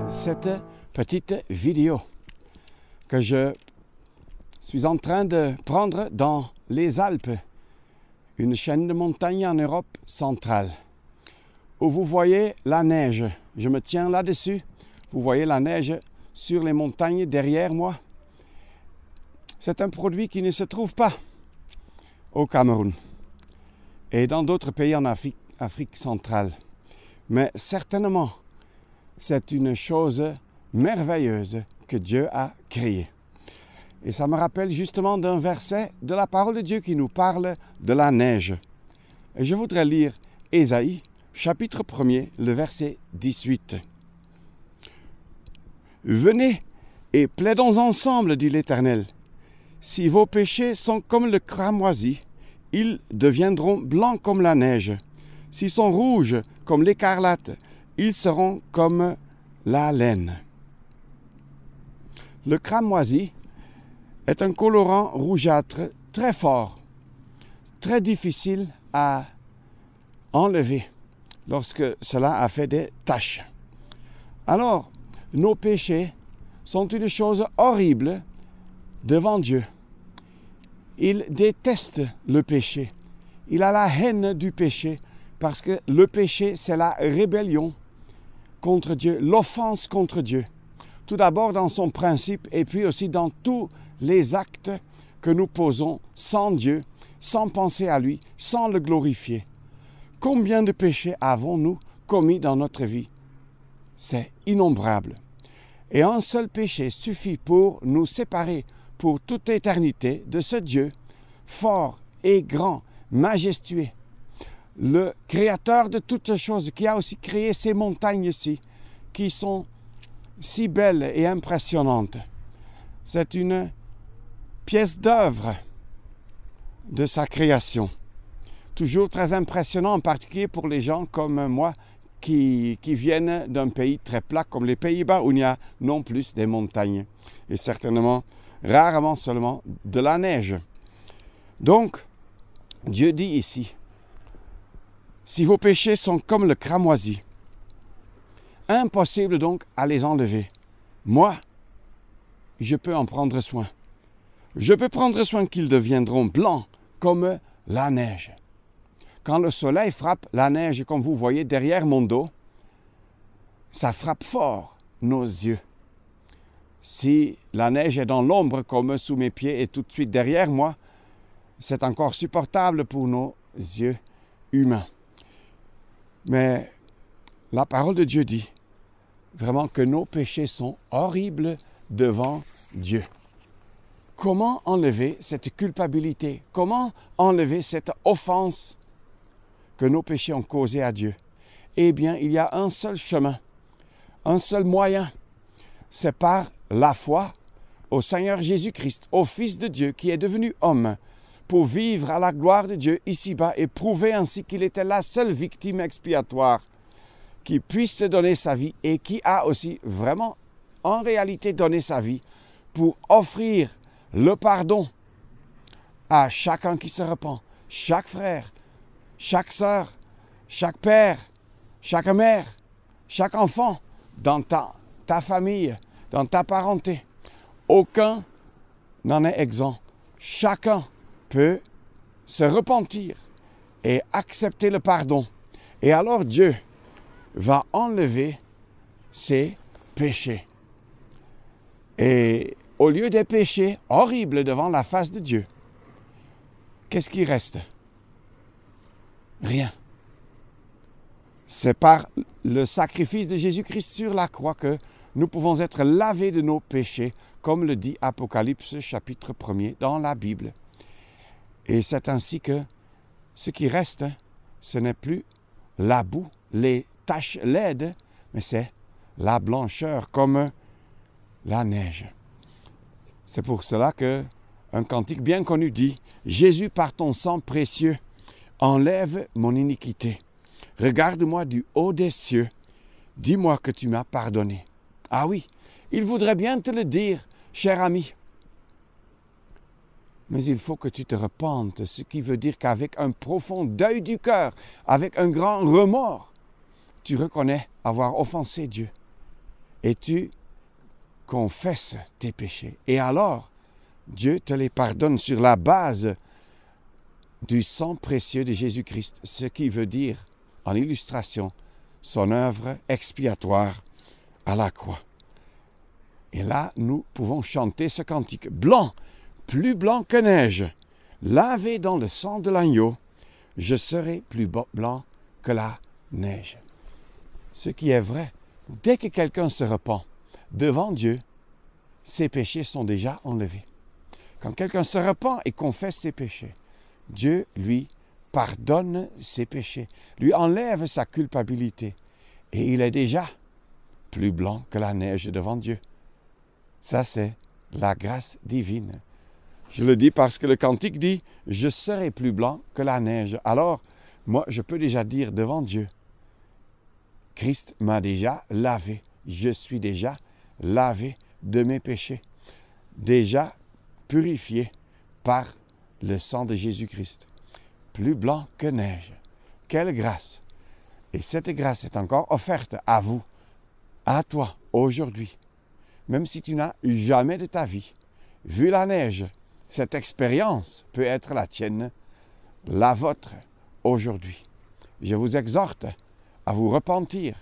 cette petite vidéo que je suis en train de prendre dans les Alpes, une chaîne de montagnes en Europe centrale, où vous voyez la neige. Je me tiens là-dessus. Vous voyez la neige sur les montagnes derrière moi. C'est un produit qui ne se trouve pas au Cameroun et dans d'autres pays en Afrique centrale. Mais certainement, c'est une chose merveilleuse que Dieu a créée. Et ça me rappelle justement d'un verset de la parole de Dieu qui nous parle de la neige. Et je voudrais lire Ésaïe, chapitre 1er, le verset 18. « Venez et plaidons ensemble, dit l'Éternel. Si vos péchés sont comme le cramoisi, ils deviendront blancs comme la neige. S'ils sont rouges comme l'écarlate, ils seront comme la laine. » Le cramoisi est un colorant rougeâtre très fort, très difficile à enlever lorsque cela a fait des taches. Alors, nos péchés sont une chose horrible devant Dieu. Il déteste le péché. Il a la haine du péché parce que le péché, c'est la rébellion contre Dieu, l'offense contre Dieu. Tout d'abord dans son principe et puis aussi dans tous les actes que nous posons sans Dieu, sans penser à lui, sans le glorifier. Combien de péchés avons-nous commis dans notre vie? C'est innombrable. Et un seul péché suffit pour nous séparer pour toute éternité de ce Dieu fort et grand, majestueux, le créateur de toutes choses, qui a aussi créé ces montagnes-ci, qui sont si belles et impressionnantes. C'est une pièce d'œuvre de sa création. Toujours très impressionnant, en particulier pour les gens comme moi qui viennent d'un pays très plat comme les Pays-Bas, où il y a non plus des montagnes. Et certainement, rarement seulement de la neige. Donc, Dieu dit ici, si vos péchés sont comme le cramoisi, impossible donc à les enlever. Moi, je peux en prendre soin. Je peux prendre soin qu'ils deviendront blancs comme la neige. Quand le soleil frappe la neige, comme vous voyez derrière mon dos, ça frappe fort nos yeux. Si la neige est dans l'ombre comme sous mes pieds et tout de suite derrière moi, c'est encore supportable pour nos yeux humains. Mais la parole de Dieu dit vraiment que nos péchés sont horribles devant Dieu. Comment enlever cette culpabilité? Comment enlever cette offense que nos péchés ont causée à Dieu? Eh bien, il y a un seul chemin, un seul moyen. C'est par la foi au Seigneur Jésus-Christ, au Fils de Dieu qui est devenu homme, pour vivre à la gloire de Dieu ici-bas et prouver ainsi qu'il était la seule victime expiatoire qui puisse se donner sa vie et qui a aussi vraiment, en réalité, donné sa vie pour offrir le pardon à chacun qui se repent, chaque frère, chaque sœur, chaque père, chaque mère, chaque enfant dans ta famille, dans ta parenté. Aucun n'en est exempt. Chacun peut se repentir et accepter le pardon. Et alors Dieu va enlever ses péchés. Et au lieu des péchés horribles devant la face de Dieu, qu'est-ce qui reste? Rien. C'est par le sacrifice de Jésus-Christ sur la croix que nous pouvons être lavés de nos péchés, comme le dit Apocalypse chapitre 1er dans la Bible. Et c'est ainsi que ce qui reste, ce n'est plus la boue, les taches laides, mais c'est la blancheur comme la neige. C'est pour cela qu'un cantique bien connu dit « Jésus, par ton sang précieux, enlève mon iniquité. Regarde-moi du haut des cieux. Dis-moi que tu m'as pardonné. » Ah oui, il voudrait bien te le dire, cher ami. Mais il faut que tu te repentes, ce qui veut dire qu'avec un profond deuil du cœur, avec un grand remords, tu reconnais avoir offensé Dieu. et tu confesses tes péchés. Et alors, Dieu te les pardonne sur la base du sang précieux de Jésus-Christ, ce qui veut dire, en illustration, son œuvre expiatoire à la croix. Et là, nous pouvons chanter ce cantique. Blanc, plus blanc que neige, lavé dans le sang de l'agneau, je serai plus blanc que la neige. Ce qui est vrai, dès que quelqu'un se repent devant Dieu, ses péchés sont déjà enlevés. Quand quelqu'un se repent et confesse ses péchés, Dieu lui pardonne ses péchés, lui enlève sa culpabilité, et il est déjà plus blanc que la neige devant Dieu. Ça, c'est la grâce divine. Je le dis parce que le cantique dit « Je serai plus blanc que la neige ». Alors, moi, je peux déjà dire devant Dieu, Christ m'a déjà lavé. Je suis déjà lavé de mes péchés, déjà purifié par le sang de Jésus-Christ. Plus blanc que neige. Quelle grâce! Et cette grâce est encore offerte à vous, à toi, aujourd'hui. Même si tu n'as jamais de ta vie vu la neige, cette expérience peut être la tienne, la vôtre, aujourd'hui. Je vous exhorte à vous repentir,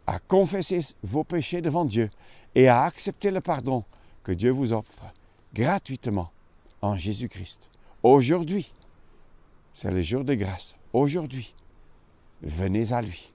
à confesser vos péchés devant Dieu et à accepter le pardon que Dieu vous offre gratuitement en Jésus-Christ. Aujourd'hui, c'est le jour de grâce. Aujourd'hui, venez à lui.